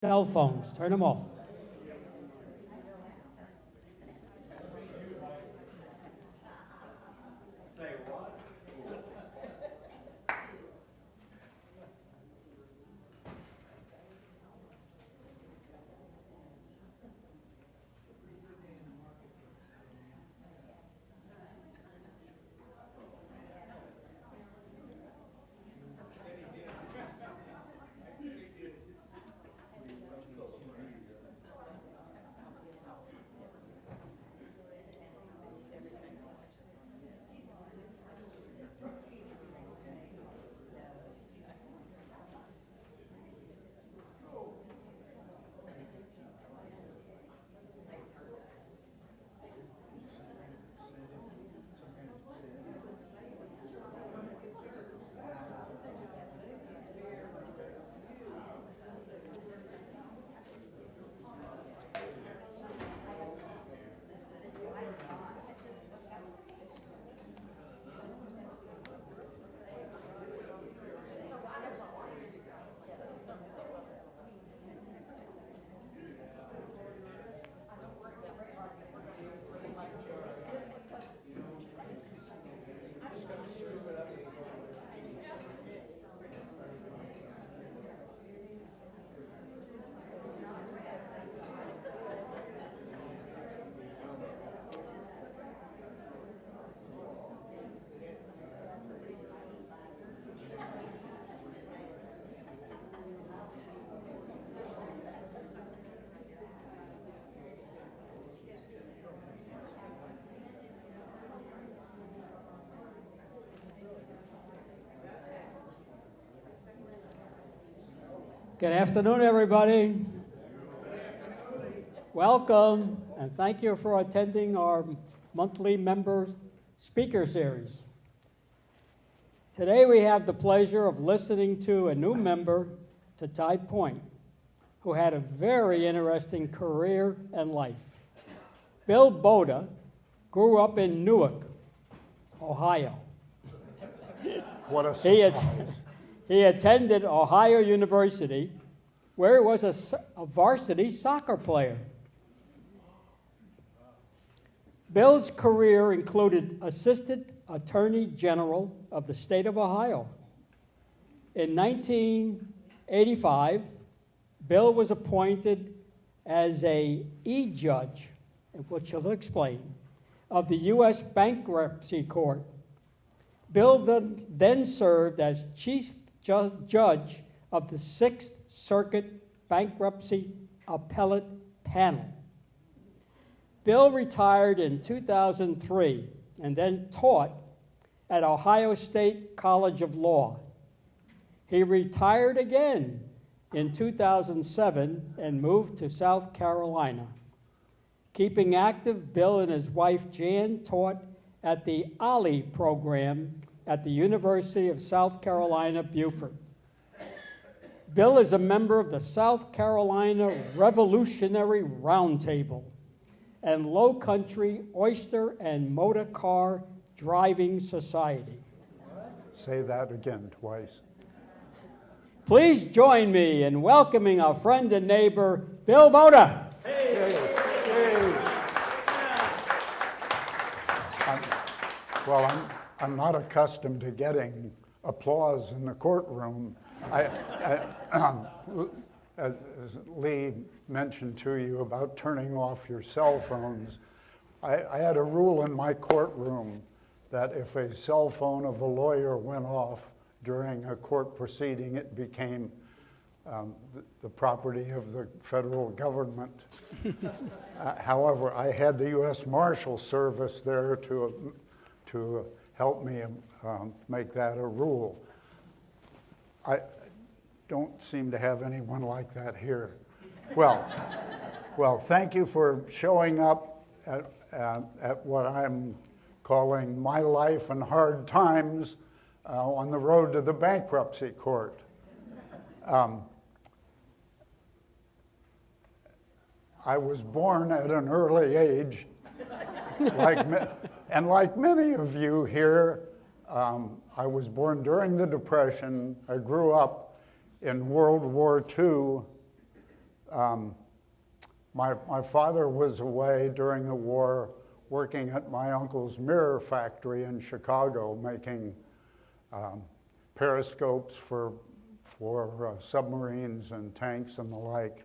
Cell phones, turn them off. Good afternoon, everybody. Welcome, and thank you for attending our monthly member speaker series. Today we have the pleasure of listening to a new member to Tide Point, who had a very interesting career and life. Bill Bodoh grew up in Newark, Ohio. What a surprise. He attended Ohio University, where he was a varsity soccer player. Bill's career included Assistant Attorney General of the state of Ohio. In 1985, Bill was appointed as a e-judge, which he'll explain, of the U.S. Bankruptcy Court. Bill then served as Chief Judge of the Sixth Circuit Bankruptcy Appellate Panel. Bill retired in 2003 and then taught at Ohio State College of Law. He retired again in 2007 and moved to South Carolina. Keeping active, Bill and his wife Jan taught at the OLLI program at the University of South Carolina, Beaufort. Bill is a member of the South Carolina Revolutionary Roundtable and Low Country Oyster and Motor Car Driving Society. Say that again twice. Please join me in welcoming our friend and neighbor, Bill Bodoh. Hey. I'm not accustomed to getting applause in the courtroom. As Lee mentioned to you about turning off your cell phones, I had a rule in my courtroom that if a cell phone of a lawyer went off during a court proceeding, it became the property of the federal government. However, I had the U.S. Marshal Service there to help me make that a rule. I don't seem to have anyone like that here. Well, thank you for showing up at what I'm calling my life and hard times on the road to the bankruptcy court. I was born at an early age, like many of you here, I was born during the Depression. I grew up in World War II, My father was away during the war working at my uncle's mirror factory in Chicago, making periscopes for submarines and tanks and the like.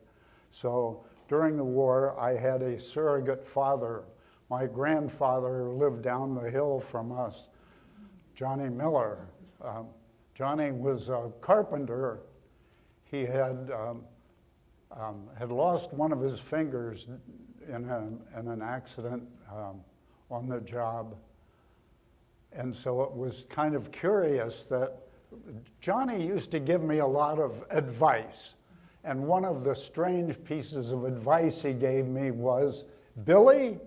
So during the war, I had a surrogate father. My grandfather lived down the hill from us, Johnny Miller. Johnny was a carpenter. He had lost one of his fingers in an accident on the job. And so it was kind of curious that Johnny used to give me a lot of advice. And one of the strange pieces of advice he gave me was, Billy,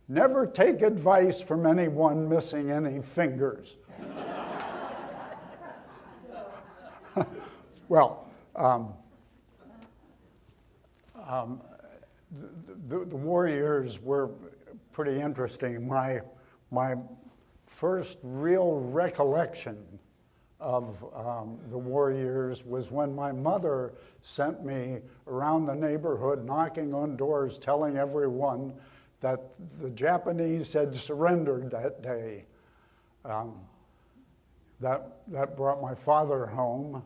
never take advice from anyone missing any fingers. Well, the war years were pretty interesting. My first real recollection of the war years was when my mother sent me around the neighborhood knocking on doors telling everyone that the Japanese had surrendered that day. That brought my father home.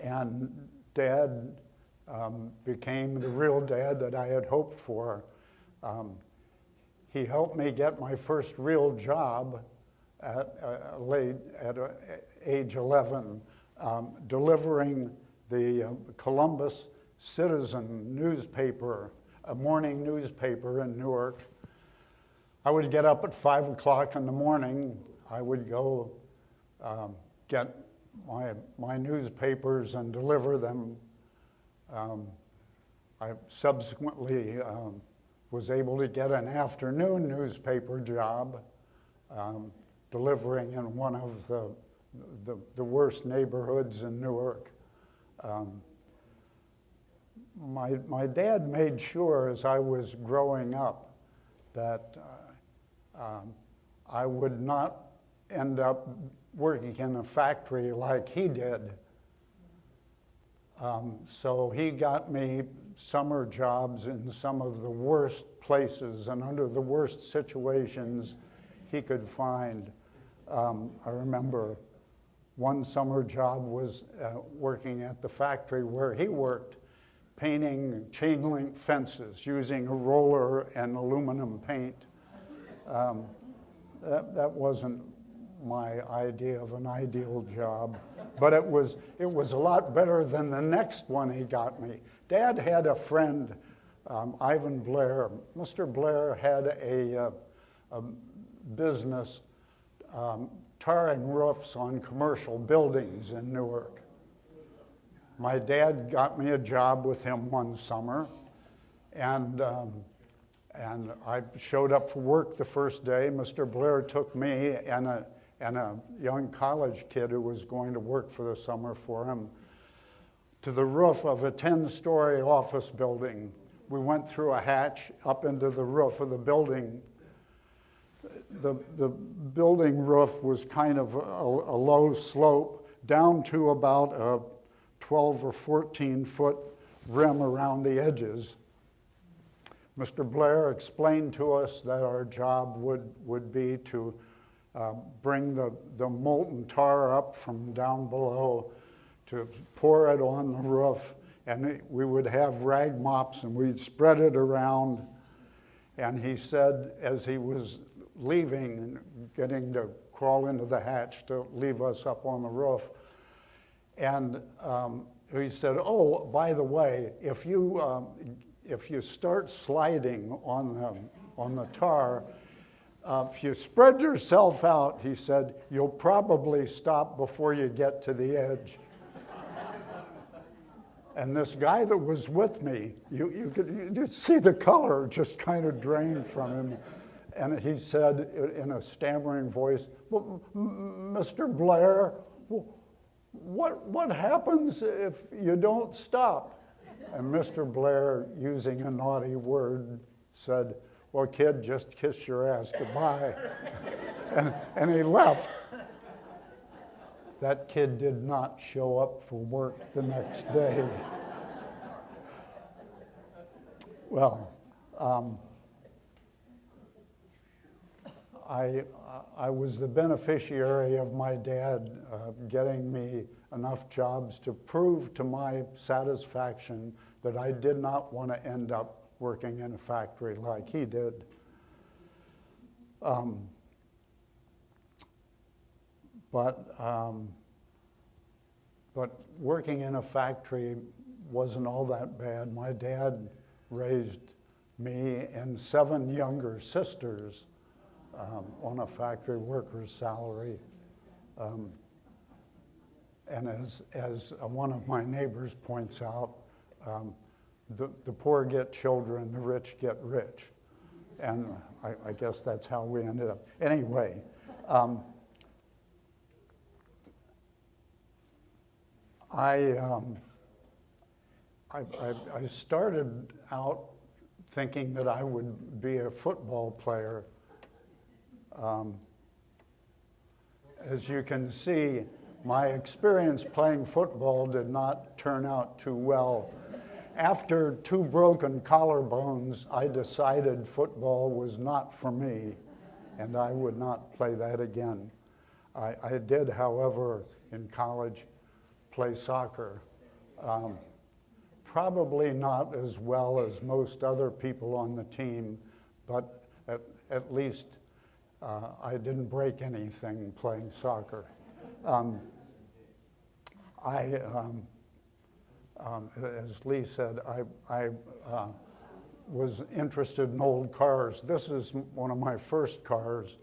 And Dad became the real dad that I had hoped for. He helped me get my first real job at age 11, delivering the Columbus Citizen newspaper, a morning newspaper in Newark. I would get up at 5 o'clock in the morning. I would go get my newspapers and deliver them. I subsequently was able to get an afternoon newspaper job, delivering in one of the worst neighborhoods in Newark. My dad made sure as I was growing up that I would not end up working in a factory like he did. So he got me summer jobs in some of the worst places and under the worst situations he could find. I remember one summer job was working at the factory where he worked, painting chain link fences using a roller and aluminum paint. That wasn't my idea of an ideal job, but it was a lot better than the next one he got me. Dad had a friend, Ivan Blair. Mr. Blair had a business tarring roofs on commercial buildings in Newark. My dad got me a job with him one summer, and I showed up for work the first day. Mr. Blair took me and a young college kid who was going to work for the summer for him to the roof of a 10-story office building. We went through a hatch up into the roof of the building. The building roof was kind of a low slope down to about a 12 or 14 foot rim around the edges. Mr. Blair explained to us that our job would be to bring the molten tar up from down below, to pour it on the roof, and we would have rag mops and we'd spread it around. And he said as he was leaving and getting to crawl into the hatch to leave us up on the roof, and he said, "Oh, by the way, if you start sliding on the tar, if you spread yourself out," he said, "you'll probably stop before you get to the edge." And this guy that was with me, you'd see the color just kind of drain from him. And he said in a stammering voice, "Well, Mr. Blair, what happens if you don't stop?" And Mr. Blair, using a naughty word, said, "Well, kid, just kiss your ass goodbye." and he left. that kid did not show up for work the next day. Well, I was the beneficiary of my dad getting me enough jobs to prove to my satisfaction that I did not want to end up working in a factory like he did. But working in a factory wasn't all that bad. My dad raised me and 7 younger sisters on a factory worker's salary. And as one of my neighbors points out, the poor get children, the rich get rich. And I guess that's how we ended up. Anyway, I started out thinking that I would be a football player. As you can see, my experience playing football did not turn out too well. After 2 broken collarbones, I decided football was not for me, and I would not play that again. I did, however, in college, play soccer. Probably not as well as most other people on the team, but at least I didn't break anything playing soccer. As Lee said, I was interested in old cars. This is one of my first cars,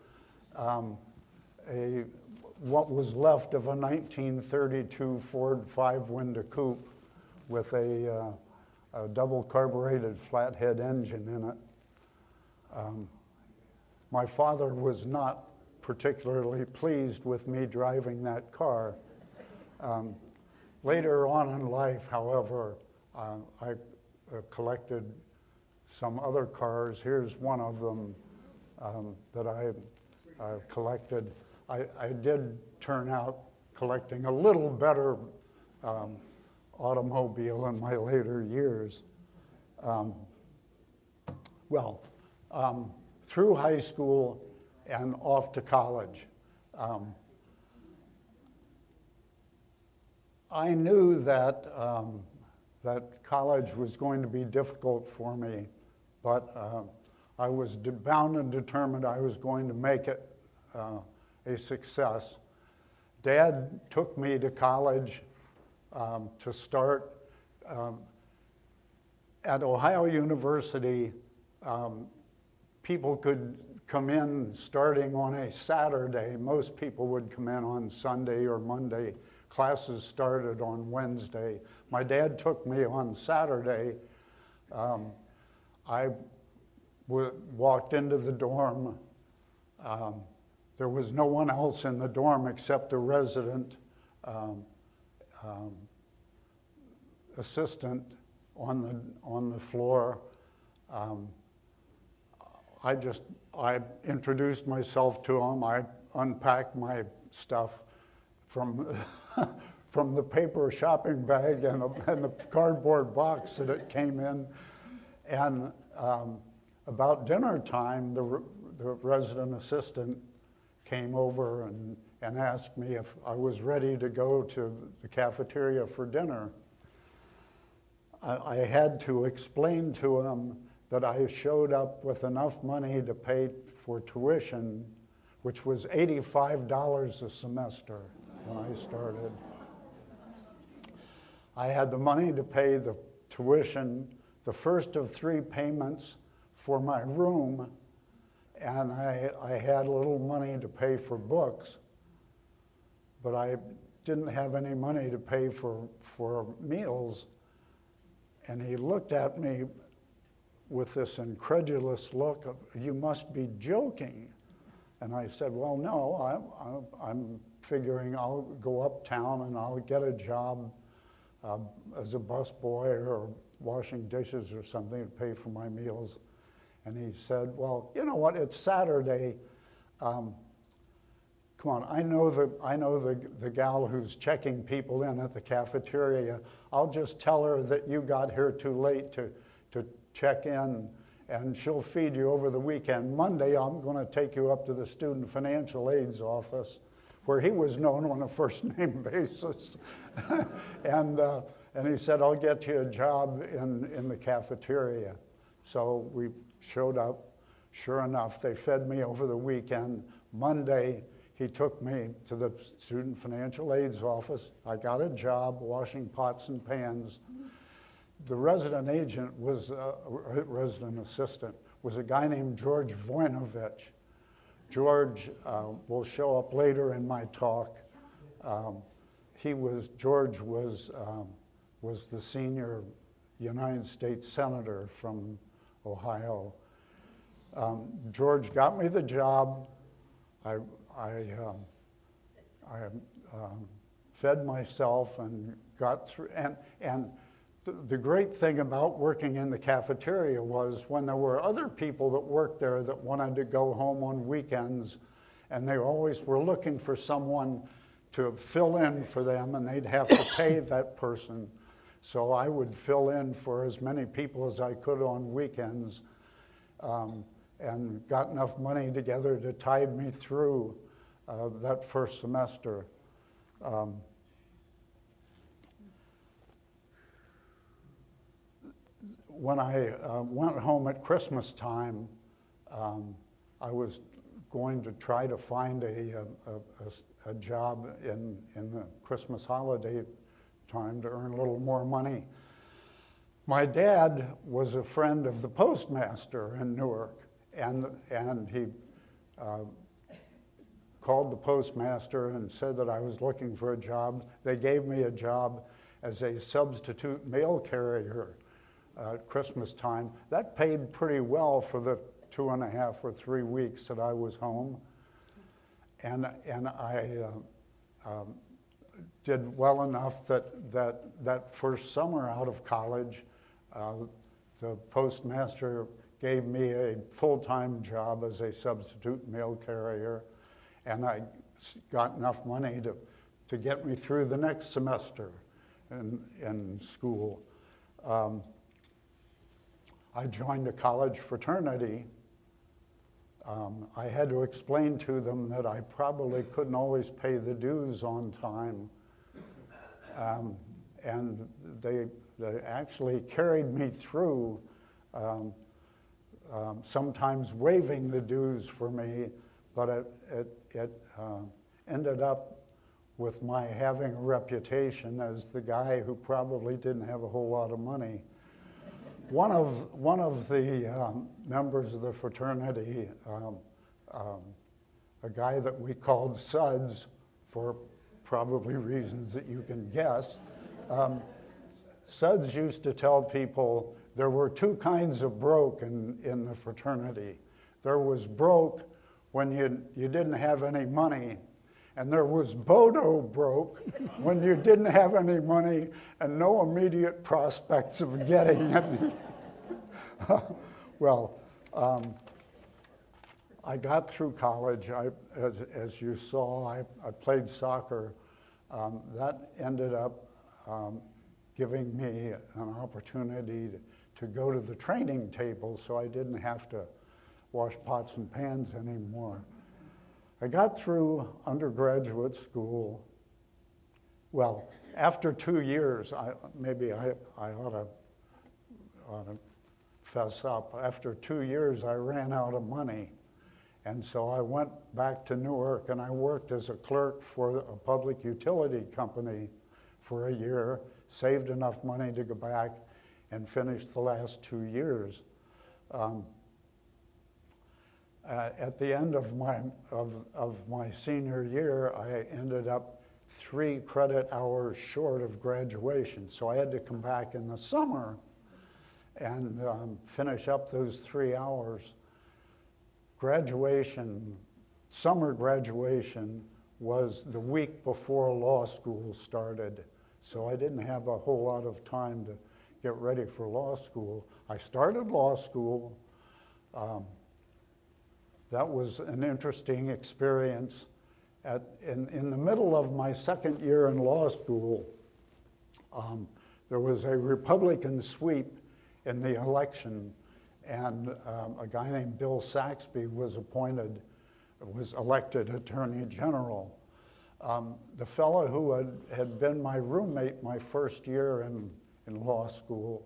what was left of a 1932 Ford 5-window coupe with a double carbureted flathead engine in it. My father was not particularly pleased with me driving that car. Later on in life, however, I collected some other cars. Here's one of them that I collected. I did turn out collecting a little better automobile in my later years. Through high school and off to college, I knew that that college was going to be difficult for me, but I was bound and determined I was going to make it a success. Dad took me to college to start. At Ohio University, people could come in starting on a Saturday. Most people would come in on Sunday or Monday. Classes started on Wednesday. My dad took me on Saturday. I walked into the dorm. There was no one else in the dorm except the resident assistant on the floor. I introduced myself to him. I unpacked my stuff from from the paper shopping bag and the cardboard box that it came in. And about dinner time, the resident assistant came over and asked me if I was ready to go to the cafeteria for dinner. I had to explain to him that I showed up with enough money to pay for tuition, which was $85 a semester when I started. I had the money to pay the tuition, the first of 3 payments for my room, and I had a little money to pay for books, but I didn't have any money to pay for meals. And he looked at me with this incredulous look of, "You must be joking." And I said, "Well, no, I'm figuring I'll go uptown and I'll get a job as a busboy or washing dishes or something to pay for my meals." And he said, "Well, you know what, it's Saturday. Come on, I know the gal who's checking people in at the cafeteria. I'll just tell her that you got here too late to check in, and she'll feed you over the weekend. Monday, I'm going to take you up to the student financial aid's office, where he was known on a first-name basis. And he said, I'll get you a job in the cafeteria. So we showed up. Sure enough, they fed me over the weekend. Monday, he took me to the student financial aid's office. I got a job washing pots and pans. The resident agent was, resident assistant, was a guy named George Voinovich. George will show up later in my talk. George was the senior United States Senator from Ohio. George got me the job. I fed myself and got through, and the great thing about working in the cafeteria was when there were other people that worked there that wanted to go home on weekends, and they always were looking for someone to fill in for them, and they'd have to pay that person. So I would fill in for as many people as I could on weekends, and got enough money together to tide me through that first semester. When I went home at Christmas time, I was going to try to find a job in the Christmas holiday time to earn a little more money. My dad was a friend of the postmaster in Newark, and he called the postmaster and said that I was looking for a job. They gave me a job as a substitute mail carrier at Christmas time. That paid pretty well for the 2.5 or 3 weeks that I was home. And I did well enough that first summer out of college, the postmaster gave me a full-time job as a substitute mail carrier, and I got enough money to get me through the next semester in school. I joined a college fraternity. I had to explain to them that I probably couldn't always pay the dues on time. And they actually carried me through, sometimes waiving the dues for me, but it ended up with my having a reputation as the guy who probably didn't have a whole lot of money. One of the members of the fraternity, a guy that we called Suds, for probably reasons that you can guess, Suds used to tell people there were two kinds of broke in the fraternity. There was broke when you didn't have any money, and there was Bodoh broke when you didn't have any money and no immediate prospects of getting any. Well, I got through college. As you saw, I played soccer. That ended up giving me an opportunity to go to the training table, so I didn't have to wash pots and pans anymore. I got through undergraduate school. Well, after 2 years, maybe I ought to fess up. After 2 years, I ran out of money. And so I went back to Newark, and I worked as a clerk for a public utility company for a year, saved enough money to go back and finish the last 2 years. At the end of my senior year, I ended up 3 credit hours short of graduation. So I had to come back in the summer and finish up those 3 hours. Graduation, summer graduation, was the week before law school started. So I didn't have a whole lot of time to get ready for law school. I started law school. That was an interesting experience. In the middle of my second year in law school, there was a Republican sweep in the election, and a guy named Bill Saxby was elected Attorney General. The fellow who had been my roommate my first year in law school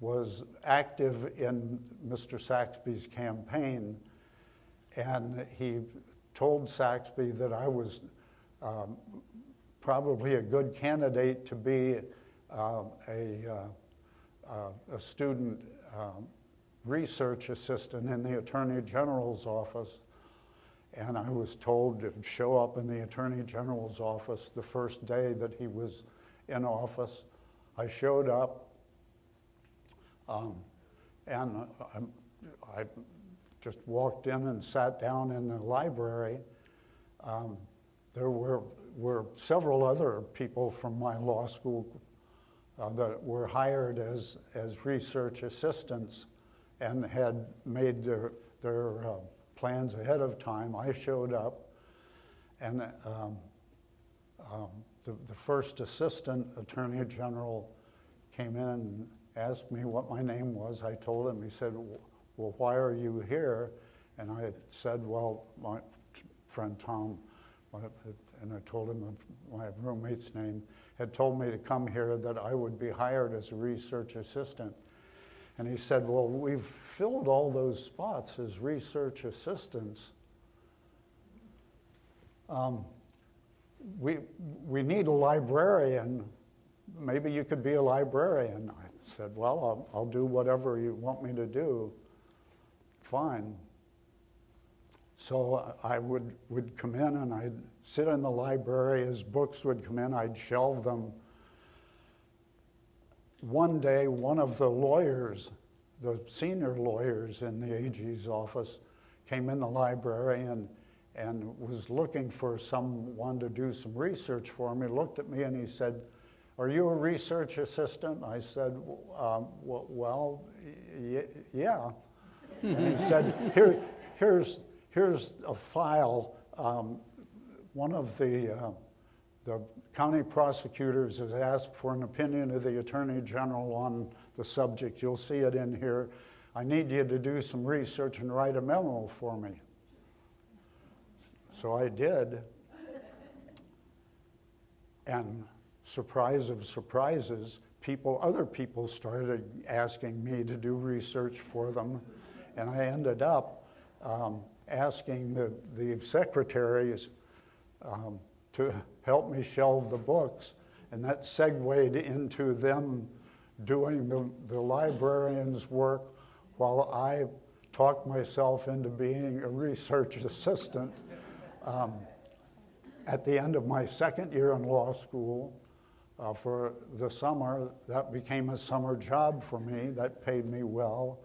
was active in Mr. Saxby's campaign, and he told Saxby that I was probably a good candidate to be a student research assistant in the Attorney General's office. And I was told to show up in the Attorney General's office the first day that he was in office. I showed up, and I just walked in and sat down in the library. There were several other people from my law school that were hired as research assistants and had made their plans ahead of time. I showed up, and the first assistant attorney general came in and asked me what my name was. I told him. He said, "Well, why are you here?" And I said, "Well, my friend Tom," and I told him my roommate's name, had told me to come here that I would be hired as a research assistant. And he said, "Well, we've filled all those spots as research assistants. We need a librarian. Maybe you could be a librarian." I said, "Well, I'll do whatever you want me to do. Fine." So I would come in and I'd sit in the library. As books would come in, I'd shelve them. One day, one of the lawyers, the senior lawyers in the AG's office, came in the library and was looking for someone to do some research for him. He looked at me and he said, "Are you a research assistant?" I said, "Well, yeah." And he said, here's a file. One of the county prosecutors has asked for an opinion of the Attorney General on the subject. You'll see it in here. I need you to do some research and write a memo for me." So I did. And surprise of surprises, other people started asking me to do research for them. And I ended up asking the secretaries to help me shelve the books, and that segued into them doing the librarian's work while I talked myself into being a research assistant. At the end of my second year in law school, for the summer, that became a summer job for me. That paid me well.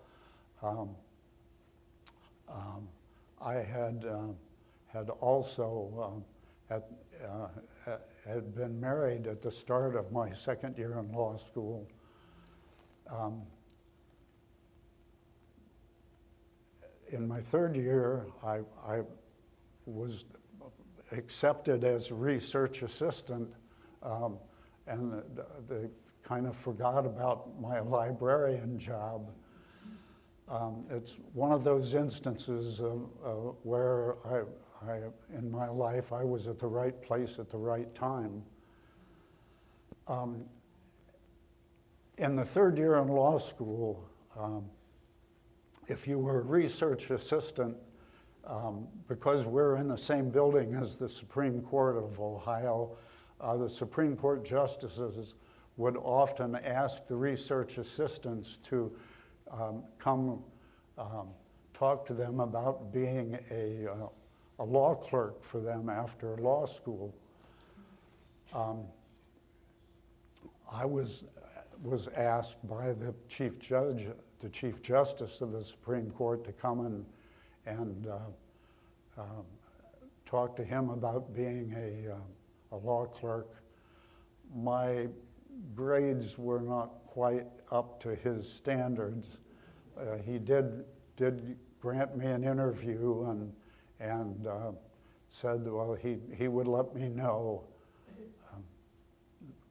I had also had been married at the start of my second year in law school. In my third year, I was accepted as a research assistant, and they kind of forgot about my librarian job. It's one of those instances where in my life, I was at the right place at the right time. In the third year in law school, if you were a research assistant, because we're in the same building as the Supreme Court of Ohio, the Supreme Court justices would often ask the research assistants to come talk to them about being a law clerk for them after law school. I was asked by the chief judge, the chief justice of the Supreme Court, to come and talk to him about being a law clerk. My grades were not quite up to his standards. He did grant me an interview and said, well, he would let me know.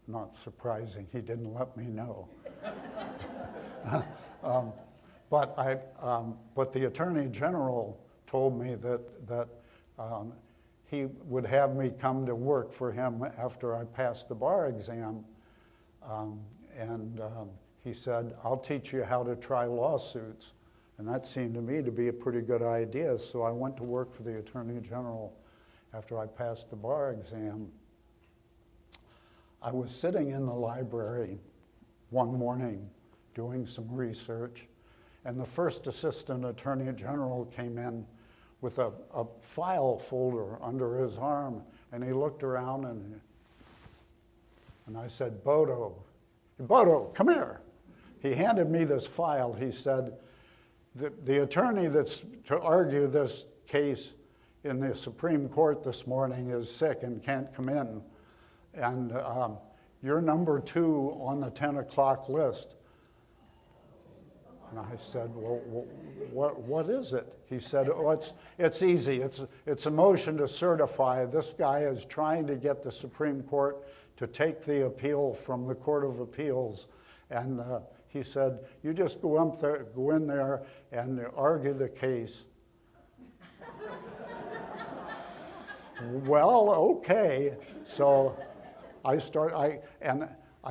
Not surprising, he didn't let me know. But the Attorney General told me that he would have me come to work for him after I passed the bar exam. He said, I'll teach you how to try lawsuits. And that seemed to me to be a pretty good idea. So I went to work for the Attorney General after I passed the bar exam. I was sitting in the library one morning doing some research, and the first Assistant Attorney General came in with a file folder under his arm, and he looked around and I said, Bodoh, come here. He handed me this file. He said, the attorney that's to argue this case in the Supreme Court this morning is sick and can't come in. And you're number 2 on the 10 o'clock list. And I said, well, what is it? He said, oh, it's easy. It's a motion to certify. This guy is trying to get the Supreme Court to take the appeal from the Court of Appeals. And he said, you just go in there and argue the case. Well, okay. So I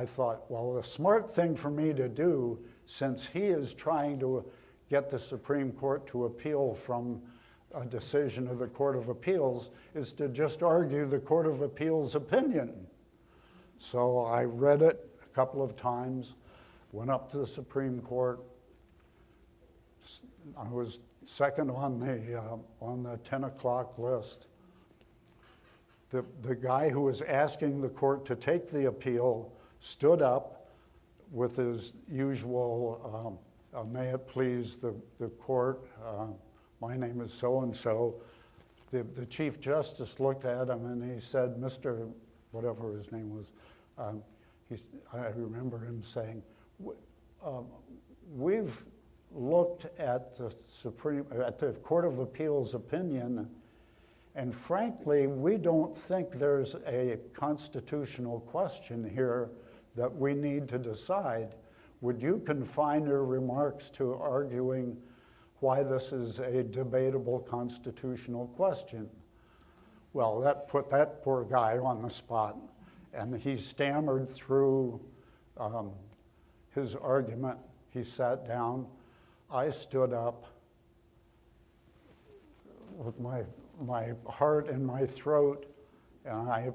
thought, well, the smart thing for me to do, since he is trying to get the Supreme Court to appeal from a decision of the Court of Appeals, is to just argue the Court of Appeals' opinion. So I read it a couple of times, went up to the Supreme Court. I was second on the 10 o'clock list. The guy who was asking the court to take the appeal stood up with his usual, may it please the court, my name is so-and-so. The Chief Justice looked at him and he said, Mr. whatever his name was, I remember him saying, we've looked at the Court of Appeals opinion, and frankly, we don't think there's a constitutional question here that we need to decide. Would you confine your remarks to arguing why this is a debatable constitutional question? Well, that put that poor guy on the spot, and he stammered through his argument. He sat down. I stood up with my heart in my throat, and I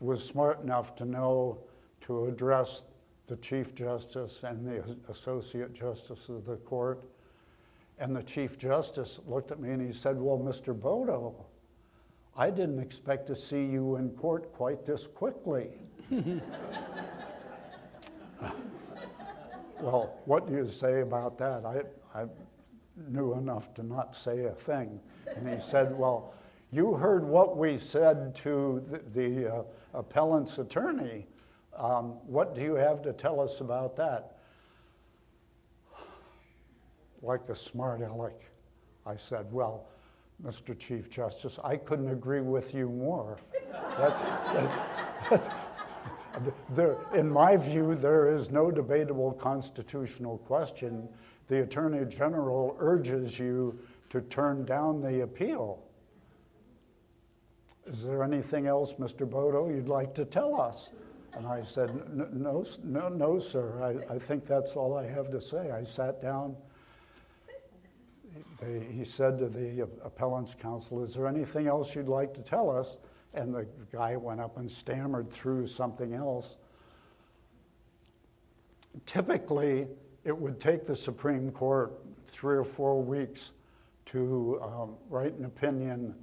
was smart enough to know to address the Chief Justice and the Associate Justice of the court. And the Chief Justice looked at me and he said, well, Mr. Bodoh, I didn't expect to see you in court quite this quickly. Well, what do you say about that? I knew enough to not say a thing. And he said, well, you heard what we said to the appellant's attorney. What do you have to tell us about that? Like a smart aleck, I said, well, Mr. Chief Justice, I couldn't agree with you more. In my view, there is no debatable constitutional question. The Attorney General urges you to turn down the appeal. Is there anything else, Mr. Bodoh, you'd like to tell us? And I said, no, sir. I think that's all I have to say. I sat down. He said to the appellant's counsel, is there anything else you'd like to tell us? And the guy went up and stammered through something else. Typically, it would take the Supreme Court 3 or 4 weeks to write an opinion,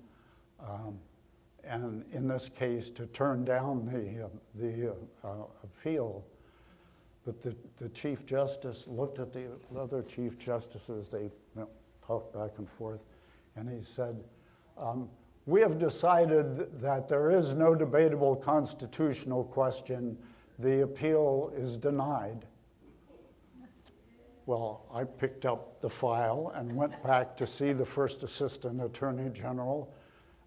and in this case, to turn down the appeal. But the Chief Justice looked at the other Chief Justices. They talked back and forth, and he said, we have decided that there is no debatable constitutional question. The appeal is denied. Well, I picked up the file and went back to see the First Assistant Attorney General,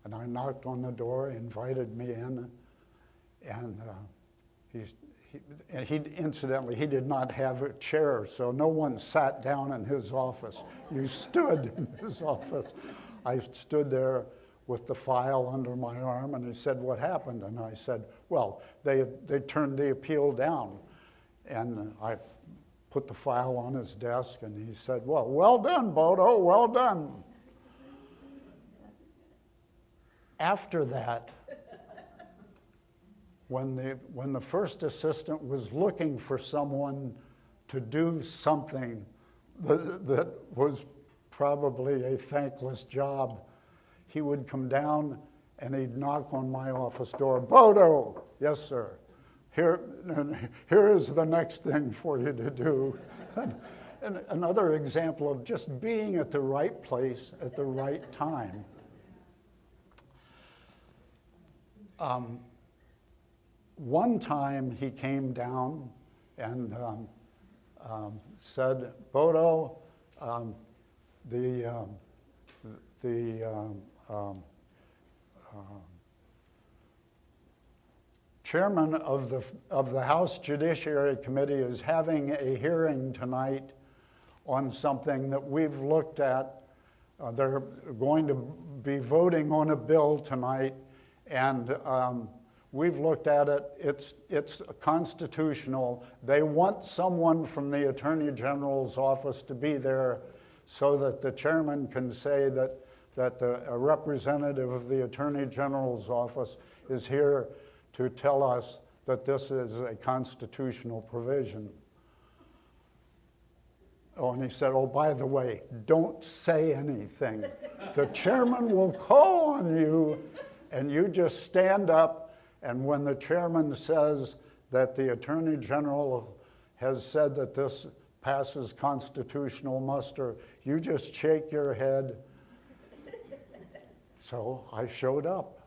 And I knocked on the door, invited me in, and incidentally, he did not have a chair, so no one sat down in his office. You stood in his office. I stood there with the file under my arm, and he said, "What happened?" And I said, "Well, they turned the appeal down." And I put the file on his desk, and he said, well done, Bodoh, well done." After that, when the first assistant was looking for someone to do something that was probably a thankless job, he would come down and he'd knock on my office door. "Bodoh," "Yes, sir. Here is the next thing for you to do." And another example of just being at the right place at the right time. One time he came down and said, "Bodoh, the chairman of the House Judiciary Committee is having a hearing tonight on something that we've looked at. They're going to be voting on a bill tonight, and we've looked at it. It's constitutional. They want someone from the Attorney General's office to be there so that the chairman can say that a representative of the Attorney General's office is here to tell us that this is a constitutional provision." Oh, and he said, "Oh, by the way, don't say anything. The chairman will call on you, and you just stand up, and when the chairman says that the Attorney General has said that this passes constitutional muster, you just shake your head." So I showed up.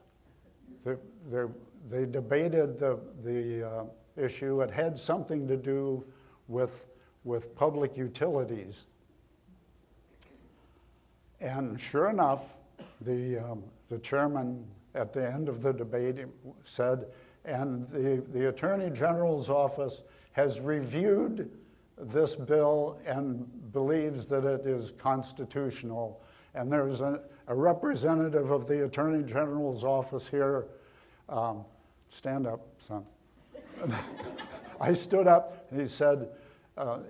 They debated the issue. It had something to do with public utilities. And sure enough, the chairman at the end of the debate said, "And the Attorney General's office has reviewed this bill and believes that it is constitutional. And there's a representative of the Attorney General's office here." Stand up, son. I stood up, and he said,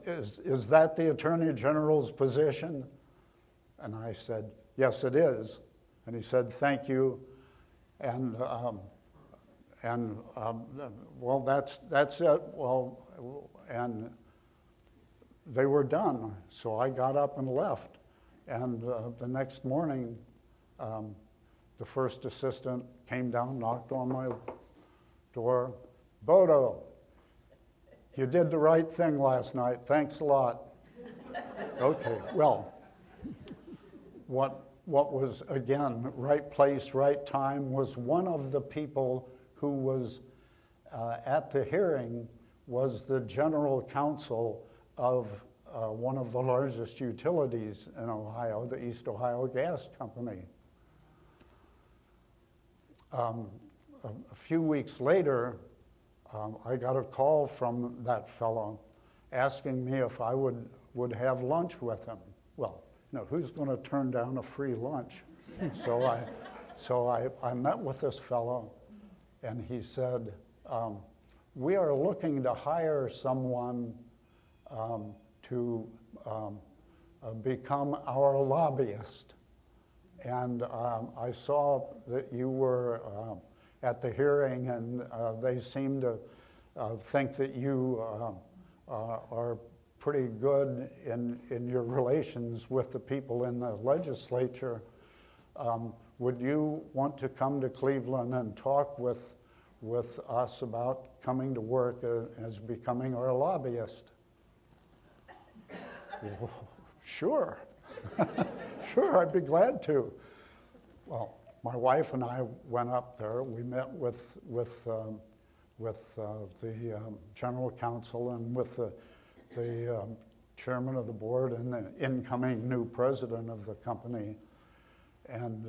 is that the Attorney General's position?" And I said, "Yes, it is." And he said, "Thank you." And well, that's it. Well, and they were done. So I got up and left. And the next morning, the first assistant came down, knocked on my door. "Bodoh, you did the right thing last night. Thanks a lot." Okay, well, what was, again, right place, right time, was one of the people who was at the hearing was the general counsel of one of the largest utilities in Ohio, the East Ohio Gas Company. A few weeks later, I got a call from that fellow asking me if I would have lunch with him. Well, who's going to turn down a free lunch? So I met with this fellow, and he said, "We are looking to hire someone to become our lobbyist. And I saw that you were at the hearing, and they seem to think that you are pretty good in your relations with the people in the legislature. Would you want to come to Cleveland and talk with us about coming to work as becoming our lobbyist?" Well, sure. Sure, I'd be glad to. Well, my wife and I went up there. We met with the general counsel and with the chairman of the board and the incoming new president of the company. And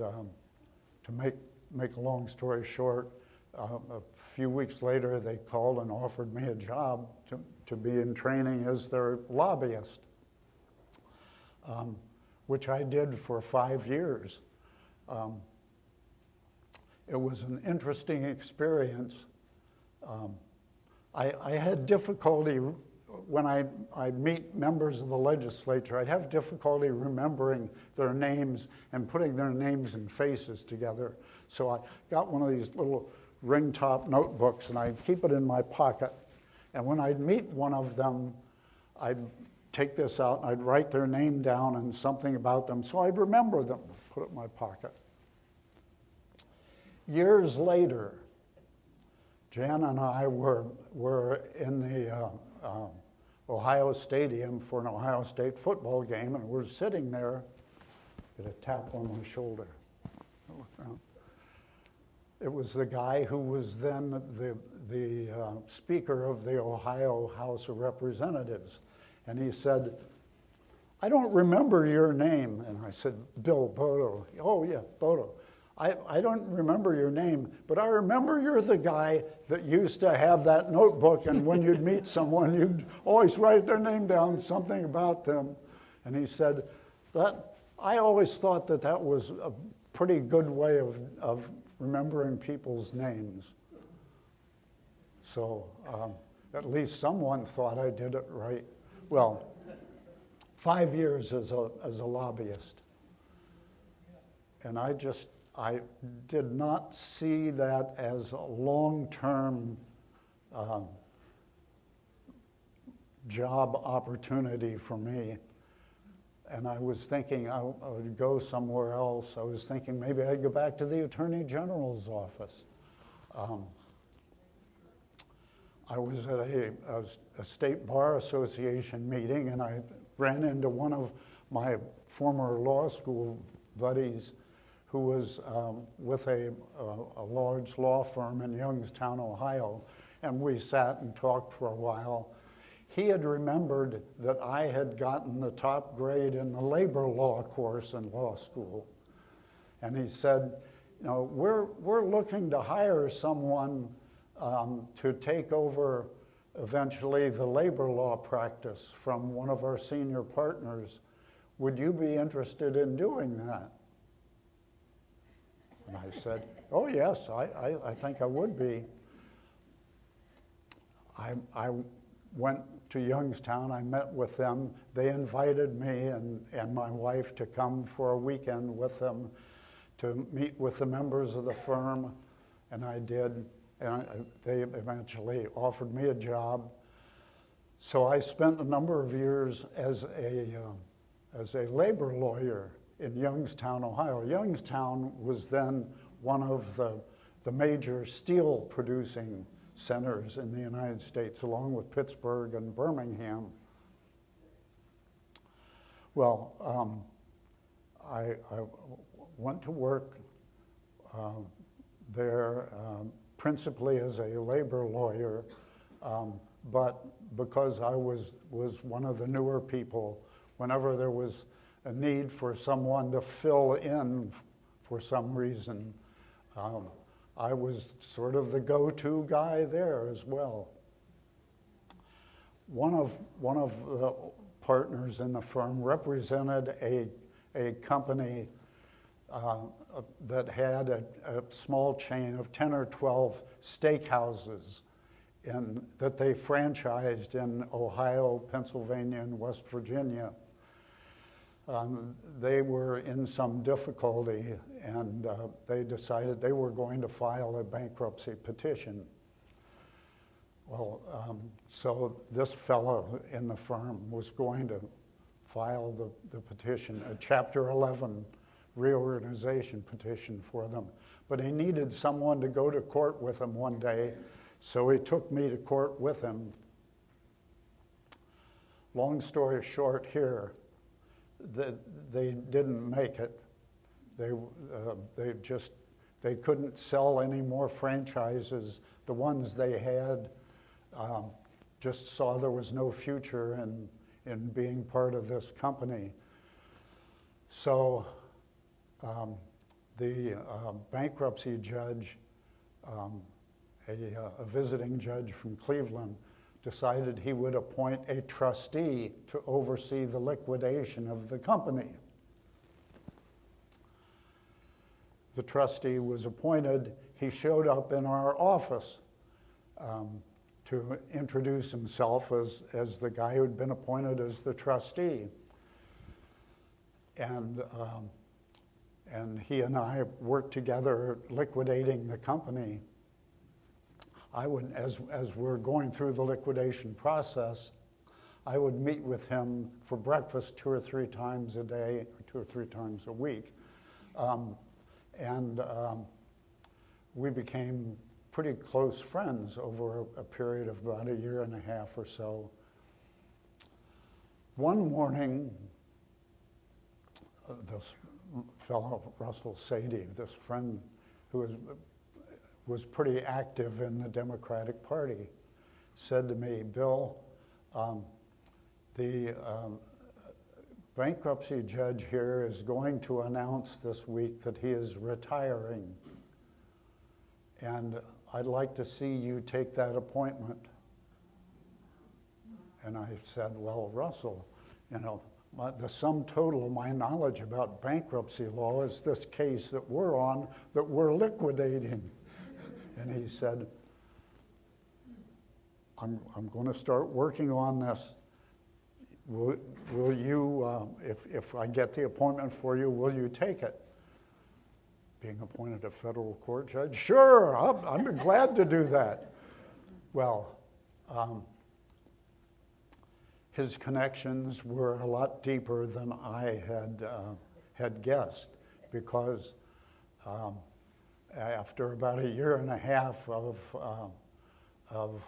to make a long story short, a few weeks later, they called and offered me a job to be in training as their lobbyist, which I did for 5 years. It was an interesting experience. I had difficulty when I'd meet members of the legislature. I'd have difficulty remembering their names and putting their names and faces together. So I got one of these little ring top notebooks and I'd keep it in my pocket. And when I'd meet one of them, I'd take this out and I'd write their name down and something about them so I'd remember them, put it in my pocket. Years later, Jan and I were in the Ohio Stadium for an Ohio State football game, and we're sitting there, get a tap on my shoulder. I look around. It was the guy who was then the Speaker of the Ohio House of Representatives, and he said, "I don't remember your name." And I said, "Bill Bodoh." "Oh yeah, Bodoh. I don't remember your name, but I remember you're the guy that used to have that notebook, and when you'd meet someone, you'd always write their name down, something about them." And he said, "That I always thought that was a pretty good way of remembering people's names." So at least someone thought I did it right. Well, 5 years as a lobbyist. And I did not see that as a long-term job opportunity for me. And I was thinking I would go somewhere else. I was thinking maybe I'd go back to the Attorney General's office. I was at a State Bar Association meeting, and I ran into one of my former law school buddies who was with a large law firm in Youngstown, Ohio, and we sat and talked for a while. He had remembered that I had gotten the top grade in the labor law course in law school, and he said, "You know, we're looking to hire someone to take over eventually the labor law practice from one of our senior partners. Would you be interested in doing that?" And I said, "Oh yes, I think I would be." I went to Youngstown, I met with them. They invited me and my wife to come for a weekend with them to meet with the members of the firm, and I did, and they eventually offered me a job. So I spent a number of years as a labor lawyer in Youngstown, Ohio. Youngstown was then one of the major steel producing centers in the United States, along with Pittsburgh and Birmingham. Well, I went to work there principally as a labor lawyer, but because I was one of the newer people, whenever there was a need for someone to fill in for some reason, I was sort of the go-to guy there as well. One of the partners in the firm represented a company that had a small chain of 10 or 12 steakhouses that they franchised in Ohio, Pennsylvania, and West Virginia. They were in some difficulty, and they decided they were going to file a bankruptcy petition. Well, so this fellow in the firm was going to file the petition, a Chapter 11 reorganization petition for them. But he needed someone to go to court with him one day, so he took me to court with him. Long story short here, they didn't make it. They couldn't sell any more franchises. The ones they had just saw there was no future in being part of this company. So the bankruptcy judge, a visiting judge from Cleveland, decided he would appoint a trustee to oversee the liquidation of the company. The trustee was appointed. He showed up in our office to introduce himself as the guy who'd been appointed as the trustee. And he and I worked together liquidating the company. I would, as we're going through the liquidation process, I would meet with him for breakfast 2 or 3 times a day, or 2 or 3 times a week. We became pretty close friends over a period of about 1.5 years or so. One morning, this fellow, Russell Sadie, this friend who was pretty active in the Democratic Party, said to me, Bill, the bankruptcy judge here is going to announce this week that he is retiring. And I'd like to see you take that appointment. And I said, well, Russell, you know, the sum total of my knowledge about bankruptcy law is this case that we're on, that we're liquidating. And he said, I'm going to start working on this. Will you, if I get the appointment for you, will you take it? Being appointed a federal court judge? Sure, I'm glad to do that. Well, his connections were a lot deeper than I had guessed, because after about 1.5 years of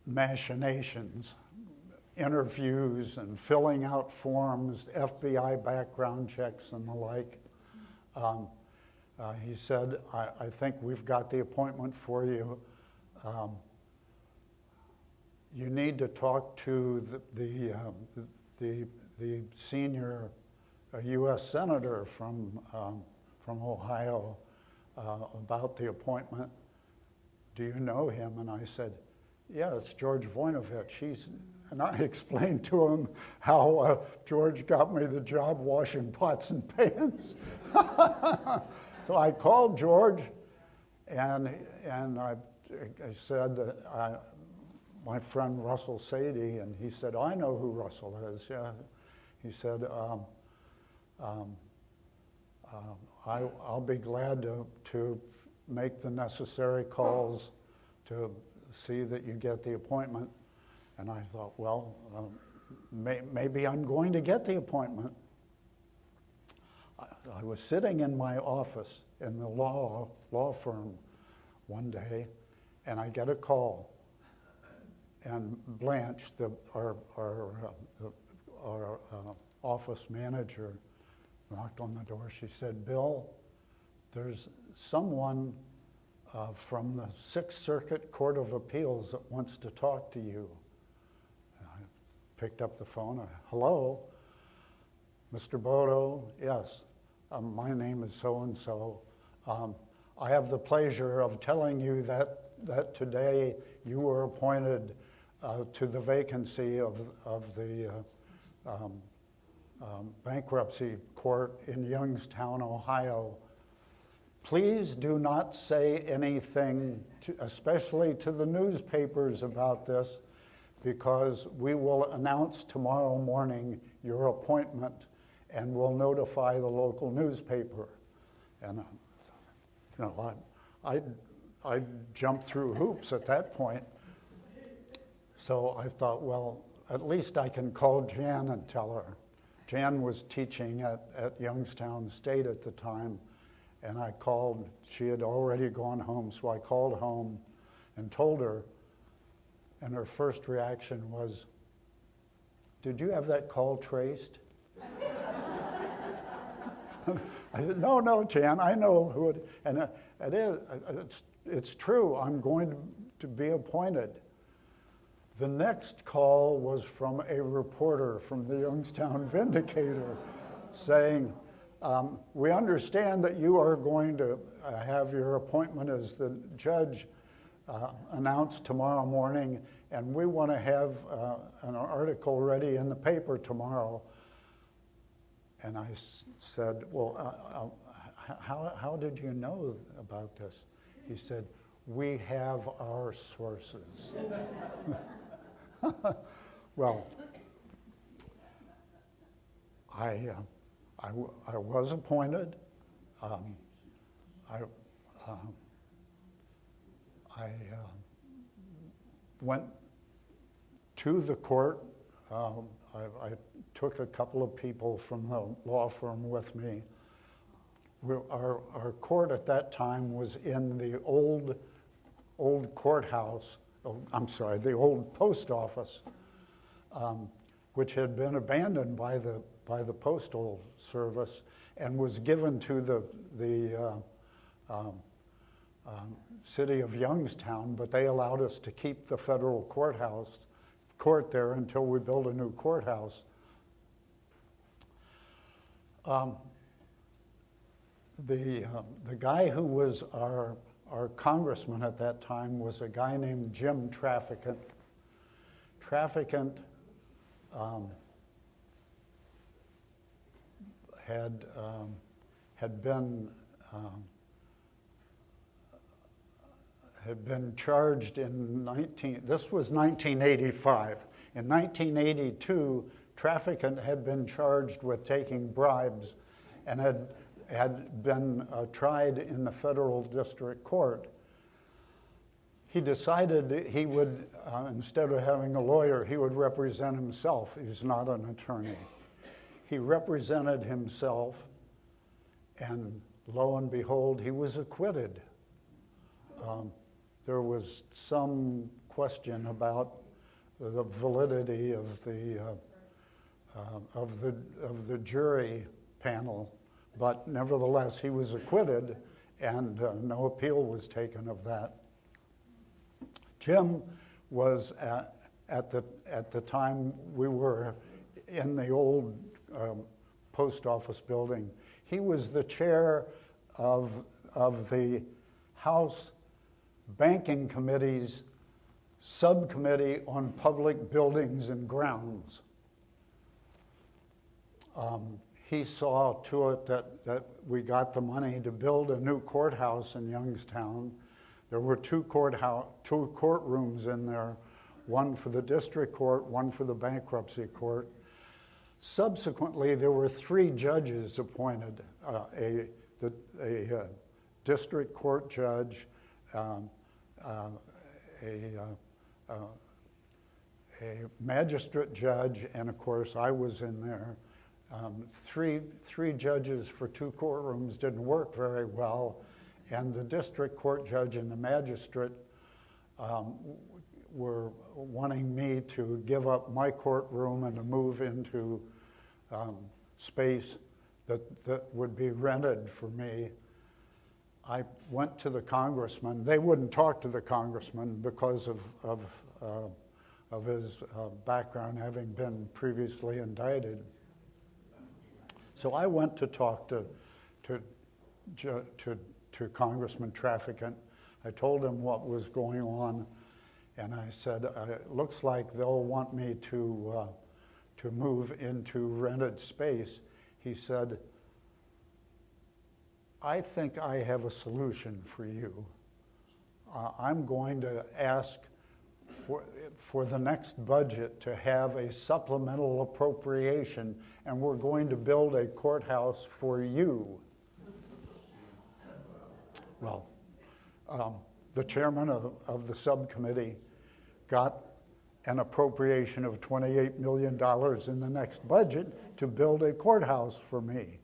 machinations, interviews and filling out forms, FBI background checks and the like, he said, I think we've got the appointment for you. You need to talk to the senior U.S. senator from Ohio about the appointment. Do you know him? And I said, yeah, it's George Voinovich. And I explained to him how George got me the job washing pots and pans. So I called George, and I said that my friend Russell Sadie, and he said, I know who Russell is. Yeah. He said, I'll be glad to make the necessary calls to see that you get the appointment. And I thought, well, maybe I'm going to get the appointment. I was sitting in my office in the law firm one day, and I get a call. And Blanche, our office manager, knocked on the door. She said, Bill, there's someone from the Sixth Circuit Court of Appeals that wants to talk to you. And I picked up the phone. Hello, Mr. Bodoh? Yes, my name is so-and-so. I have the pleasure of telling you that today you were appointed to the vacancy of the bankruptcy court in Youngstown, Ohio. Please do not say anything, especially to the newspapers, about this, because we will announce tomorrow morning your appointment and we'll notify the local newspaper. And you know, I jumped through hoops at that point. So I thought, well, at least I can call Jan and tell her. Jan was teaching at Youngstown State at the time, and I called. She had already gone home, so I called home and told her, and her first reaction was, did you have that call traced? I said, no, Jan, I know who it, and it's true, I'm going to be appointed. The next call was from a reporter from the Youngstown Vindicator saying, We understand that you are going to have your appointment as the judge announced tomorrow morning, and we want to have an article ready in the paper tomorrow. And I said, well, how did you know about this? He said, we have our sources. Well, I was appointed. I went to the court. I took a couple of people from the law firm with me. Our court at that time was in the old courthouse, the old post office, which had been abandoned by the Postal Service and was given to the city of Youngstown, but they allowed us to keep the federal court there until we built a new courthouse. The guy who was our congressman at that time was a guy named Jim Trafficant. Trafficant had been charged in this was 1985. In 1982, Trafficant had been charged with taking bribes and had been tried in the federal district court. He decided he would, instead of having a lawyer, he would represent himself. He's not an attorney. He represented himself, and lo and behold, he was acquitted. There was some question about the validity of the jury panel, but nevertheless, he was acquitted, and no appeal was taken of that. Jim was at the time we were in the old post office building. He was the chair of the House Banking Committee's subcommittee on public buildings and grounds. He saw to it that we got the money to build a new courthouse in Youngstown. There were two courtrooms in there, one for the district court, one for the bankruptcy court. Subsequently, there were 3 judges appointed, a district court judge, a magistrate judge, and of course I was in there. Three judges for 2 courtrooms didn't work very well, and the district court judge and the magistrate were wanting me to give up my courtroom and to move into space that would be rented for me. I went to the congressman. They wouldn't talk to the congressman because of his background having been previously indicted. So I went to talk to Congressman Trafficant. I told him what was going on, and I said, it looks like they'll want me to move into rented space. He said, I think I have a solution for you. I'm going to ask for the next budget to have a supplemental appropriation, and we're going to build a courthouse for you. Well, the chairman of the subcommittee got an appropriation of $28 million in the next budget to build a courthouse for me.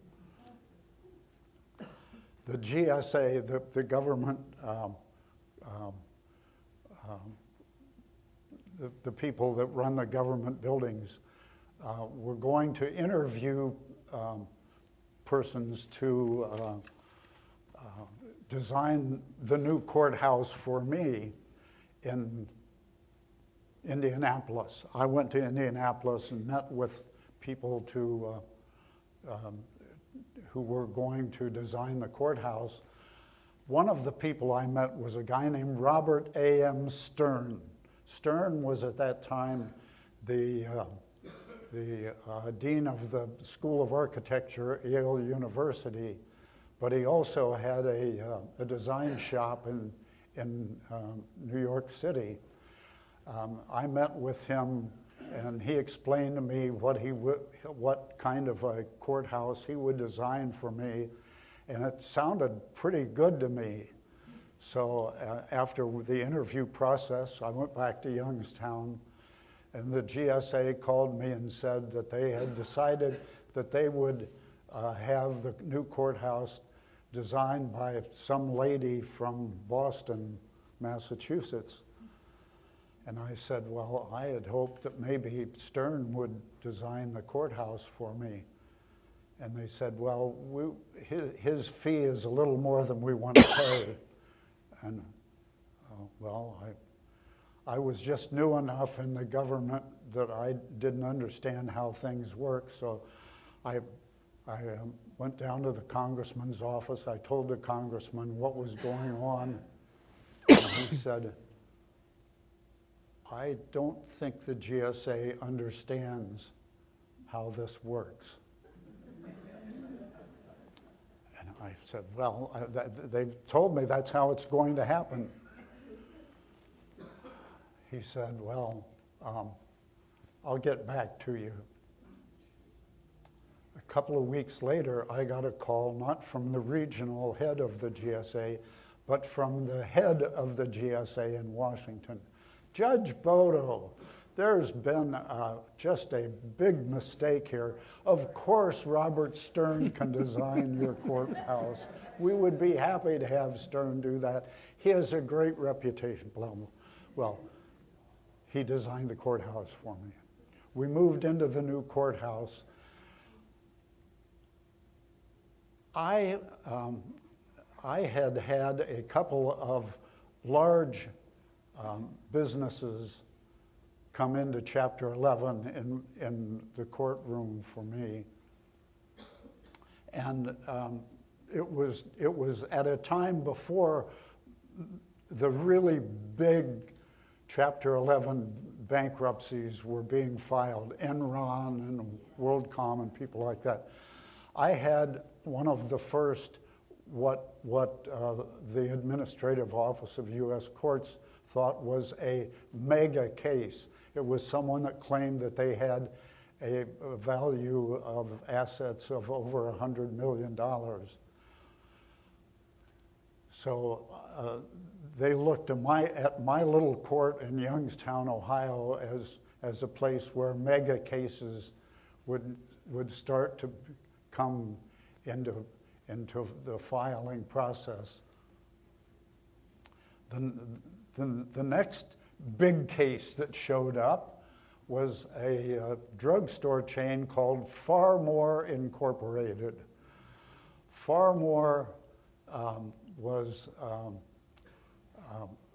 The GSA, the government, the people that run the government buildings, were going to interview persons to design the new courthouse for me in Indianapolis. I went to Indianapolis and met with people who were going to design the courthouse. One of the people I met was a guy named Robert A.M. Stern. Stern was at that time the dean of the School of Architecture at Yale University, but he also had a design shop in New York City. I met with him, and he explained to me what kind of a courthouse he would design for me, and it sounded pretty good to me. So after the interview process, I went back to Youngstown, and the GSA called me and said that they had decided that they would have the new courthouse designed by some lady from Boston, Massachusetts. And I said, well, I had hoped that maybe Stern would design the courthouse for me. And they said, well, his fee is a little more than we want to pay. And, well, I was just new enough in the government that I didn't understand how things work, so I went down to the congressman's office. I told the congressman what was going on, and he said, I don't think the GSA understands how this works. And I said, well, they've told me that's how it's going to happen. He said, well, I'll get back to you. A couple of weeks later, I got a call, not from the regional head of the GSA, but from the head of the GSA in Washington. Judge Bodoh, there's been just a big mistake here. Of course, Robert Stern can design your courthouse. We would be happy to have Stern do that. He has a great reputation. Well, he designed the courthouse for me. We moved into the new courthouse. I had had a couple of large businesses come into Chapter 11 in the courtroom for me. And it was at a time before the really big Chapter 11 bankruptcies were being filed, Enron and WorldCom and people like that. I had one of the first, what the Administrative Office of U.S. Courts thought was a mega case. It was someone that claimed that they had a value of assets of over $100 million. So they looked at my little court in Youngstown, Ohio, as a place where mega cases would start to come into the filing process. The next big case that showed up was a drugstore chain called Farmore Incorporated. Farmore was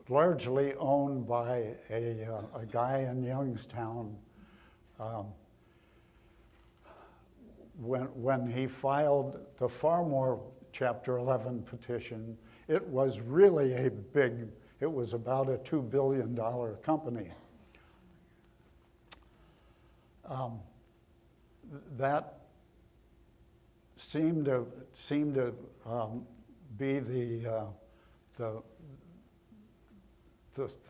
largely owned by a guy in Youngstown. When he filed the Farmore Chapter 11 petition, it was really it was about a $2 billion company. That seemed to be the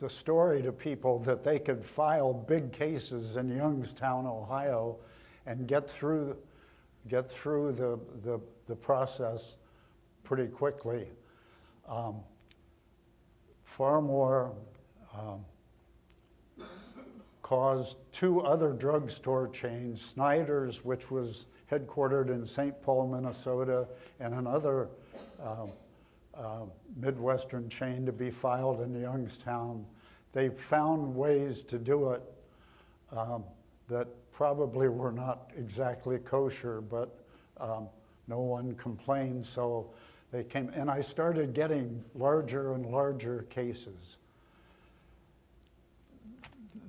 story to people, that they could file big cases in Youngstown, Ohio, and get through the process pretty quickly. Farmore caused two other drugstore chains, Snyder's, which was headquartered in St. Paul, Minnesota, and another Midwestern chain, to be filed in Youngstown. They found ways to do it that probably were not exactly kosher, but no one complained, so they came, and I started getting larger and larger cases.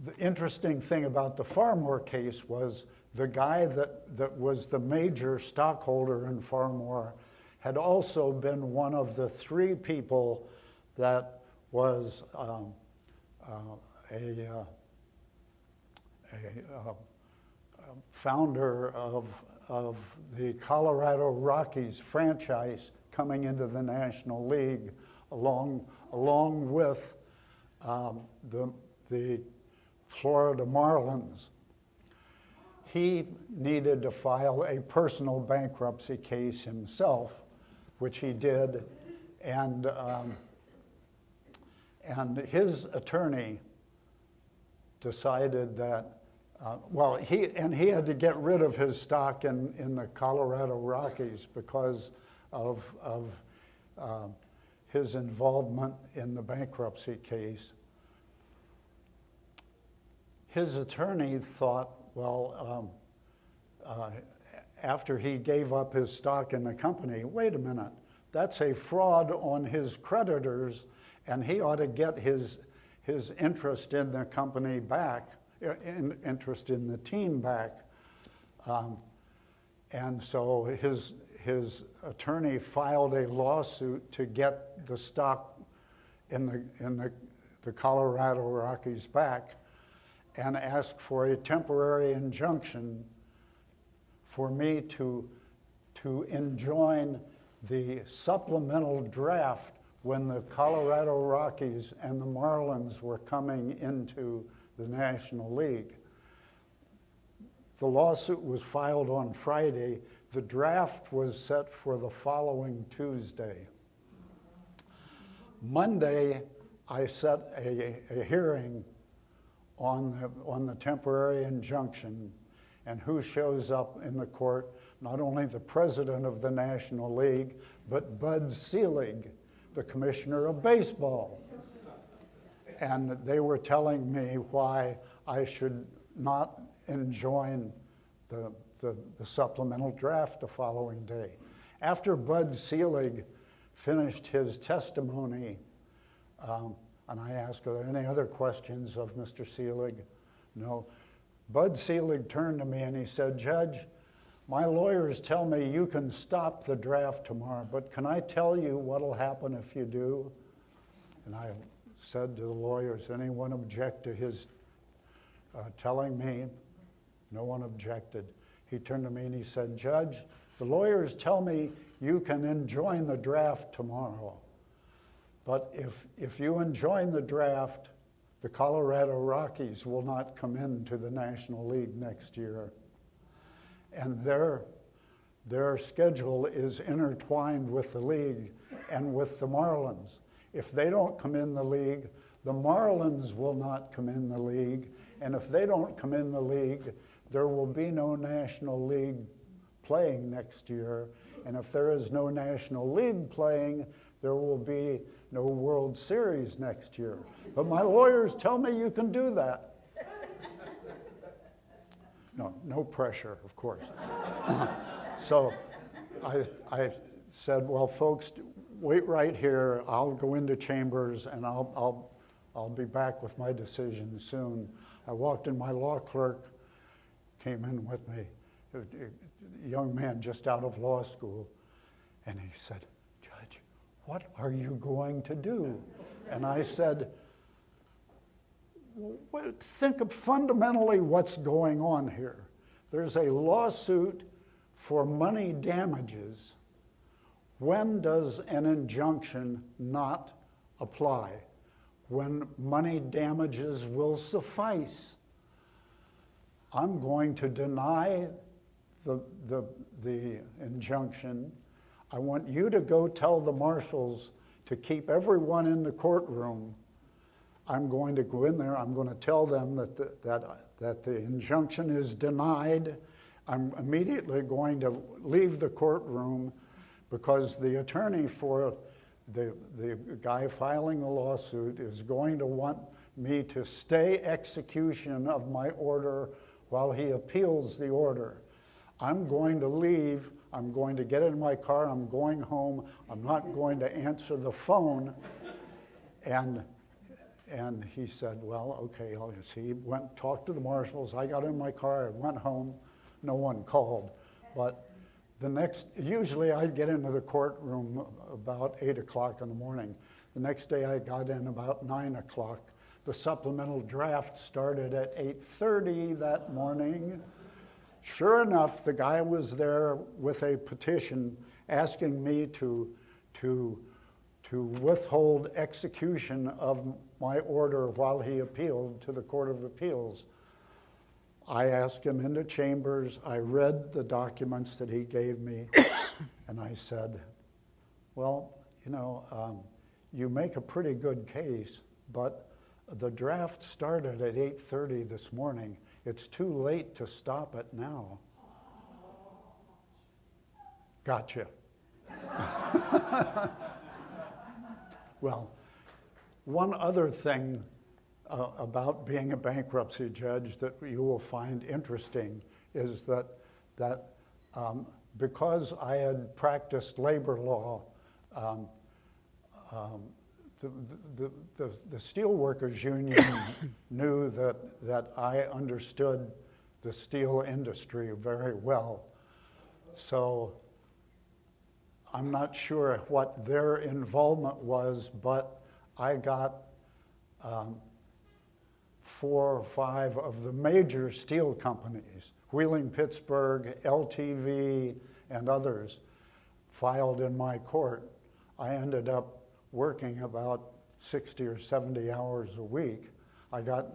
the interesting thing about the Farmore case was the guy that was the major stockholder in Farmore had also been one of the 3 people that was a founder of the Colorado Rockies franchise coming into the National League, along with the Florida Marlins. He needed to file a personal bankruptcy case himself, which he did, and his attorney decided that, he had to get rid of his stock in the Colorado Rockies because of his involvement in the bankruptcy case. His attorney thought, after he gave up his stock in the company, wait a minute, that's a fraud on his creditors, and he ought to get his interest in the company back, interest in the team back. And so his attorney filed a lawsuit to get the stock in the Colorado Rockies back, and asked for a temporary injunction for me to enjoin the supplemental draft when the Colorado Rockies and the Marlins were coming into the National League. The lawsuit was filed on Friday. The draft was set for the following Tuesday. Monday, I set a hearing on the temporary injunction, and who shows up in the court? Not only the president of the National League, but Bud Selig, the commissioner of baseball. And they were telling me why I should not enjoin the supplemental draft the following day. After Bud Selig finished his testimony, and I asked, are there any other questions of Mr. Selig? No. Bud Selig turned to me and he said, Judge, my lawyers tell me you can stop the draft tomorrow, but can I tell you what'll happen if you do? And I said to the lawyers, anyone object to his telling me? No one objected. He turned to me and he said, Judge, the lawyers tell me you can enjoin the draft tomorrow. But if you enjoin the draft, the Colorado Rockies will not come into the National League next year. And their schedule is intertwined with the league and with the Marlins. If they don't come in the league, the Marlins will not come in the league. And if they don't come in the league, there will be no National League playing next year. And if there is no National League playing, there will be no World Series next year. But my lawyers tell me you can do that. No pressure, of course. So I said, well, folks, wait right here. I'll go into chambers and I'll be back with my decision soon. I walked in, my law clerk came in with me, a young man just out of law school, and he said, Judge, what are you going to do? And I said, think of fundamentally what's going on here. There's a lawsuit for money damages. When does an injunction not apply? When money damages will suffice. I'm going to deny the injunction. I want you to go tell the marshals to keep everyone in the courtroom. I'm going to go in there. I'm going to tell them that the injunction is denied. I'm immediately going to leave the courtroom because the attorney for the guy filing the lawsuit is going to want me to stay execution of my order while he appeals the order. I'm going to leave. I'm going to get in my car. I'm going home. I'm not going to answer the phone. And And he said, well, okay, I'll see. He went, talked to the marshals. I got in my car, I went home. No one called. But usually I'd get into the courtroom about 8 o'clock in the morning. The next day I got in about 9 o'clock. The supplemental draft started at 8:30 that morning. Sure enough, the guy was there with a petition asking me to withhold execution of my order while he appealed to the Court of Appeals. I asked him into chambers. I read the documents that he gave me, and I said, well, you make a pretty good case, but the draft started at 8:30 this morning. It's too late to stop it now. Gotcha. Well, one other thing about being a bankruptcy judge that you will find interesting is that because I had practiced labor law, the steelworkers union knew that I understood the steel industry very well. So I'm not sure what their involvement was, but I got 4 or 5 of the major steel companies, Wheeling Pittsburgh, LTV, and others, filed in my court. I ended up working about 60 or 70 hours a week. I got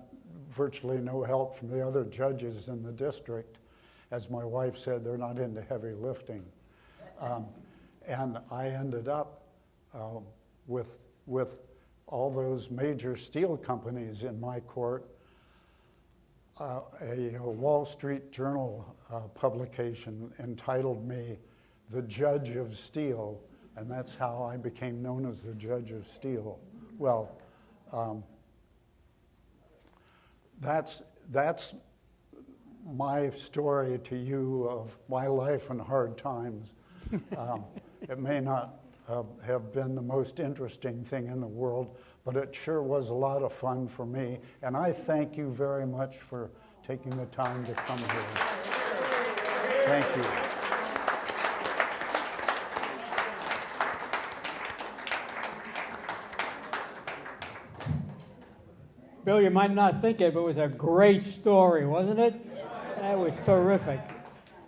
virtually no help from the other judges in the district. As my wife said, they're not into heavy lifting. And I ended up with all those major steel companies in my court. A Wall Street Journal publication entitled me the Judge of Steel, and that's how I became known as the Judge of Steel. Well, that's my story to you of my life and hard times. It may not have been the most interesting thing in the world, but it sure was a lot of fun for me. And I thank you very much for taking the time to come here. Thank you. Bill, you might not think it, but it was a great story, wasn't it? That was terrific.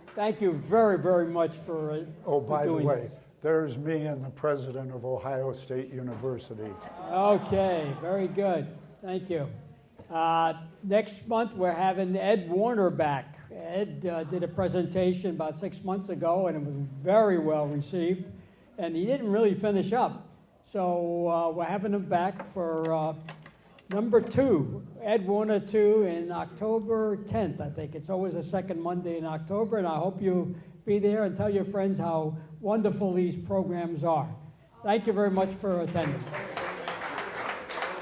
Thank you very, very much for By the way, this. there's me and the president of Ohio State University. Okay, very good. Thank you. Next month, we're having Ed Warner back. Ed did a presentation about 6 months ago, and it was very well received. And he didn't really finish up. So we're having him back for number 2, Ed Warner 2, in October 10th, I think. It's always the second Monday in October, and I hope you be there and tell your friends how wonderful these programs are. Thank you very much for attending.